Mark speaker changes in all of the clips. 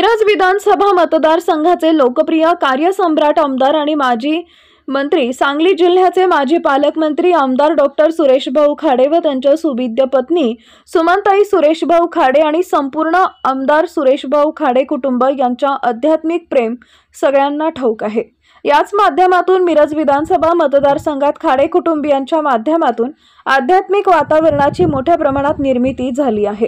Speaker 1: मिरज विधानसभा मतदारसंघाचे लोकप्रिय कार्यसम्राट आमदार आणि माजी मंत्री, सांगली जिल्ह्याचे माजी पालकमंत्री आमदार डॉक्टर सुरेशभाऊ खाडे व त्यांच्या सुविद्य पत्नी सुमनताई सुरेशभाऊ खाडे आणि संपूर्ण आमदार सुरेशभाऊ खाडे कुटुंब यांच्या आध्यात्मिक प्रेम सगळ्यांना ठाऊक आहे। याच माध्यमातून मिरज विधानसभा मतदारसंघात खाडे कुटुंबियांच्या माध्यमातून आध्यात्मिक वातावरणाची मोठ्या प्रमाणात निर्मिती झाली आहे।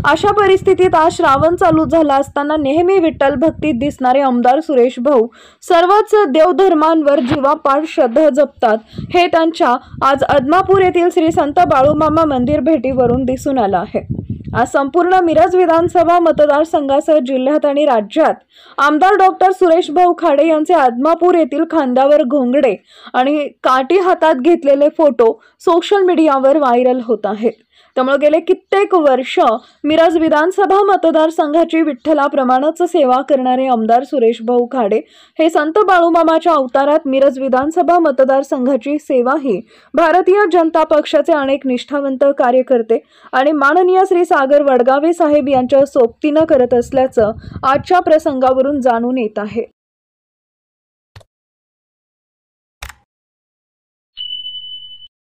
Speaker 1: अशा परिस्थितीत आज श्रावण चालू झाला असताना नेहमी विठ्ठल भक्तीत दिसणारे आमदार सुरेशभाऊ सर्वच देवधर्मांवर जीवापाड श्रद्धा जपतात, हे त्यांच्या आज आदमापूर येथील श्री संत बाळूमामा मंदिर भेटीवरून दिसून आलं आहे। आज संपूर्ण मिरज विधानसभा मतदारसंघासह जिल्ह्यात आणि राज्यात आमदार डॉक्टर सुरेशभाऊ खाडे यांचे आदमापूर येथील खांद्यावर घोंगडे आणि काठी हातात घेतलेले फोटो सोशल मीडियावर व्हायरल होत आहेत। त्यामुळे गेले कित्येक वर्ष मिरज विधानसभा मतदारसंघाची विठ्ठलाप्रमाणेच सेवा करणारे आमदार सुरेशभाऊ खाडे हे संत बाळूमामाच्या अवतारात मिरज विधानसभा मतदारसंघाची सेवा ही भारतीय जनता पक्षाचे अनेक निष्ठावंत कार्यकर्ते आणि माननीय श्री सागर वडगावे साहेब यांच्या सोबतीने करत असल्याचं आजच्या प्रसंगावरून जाणून येत आहे।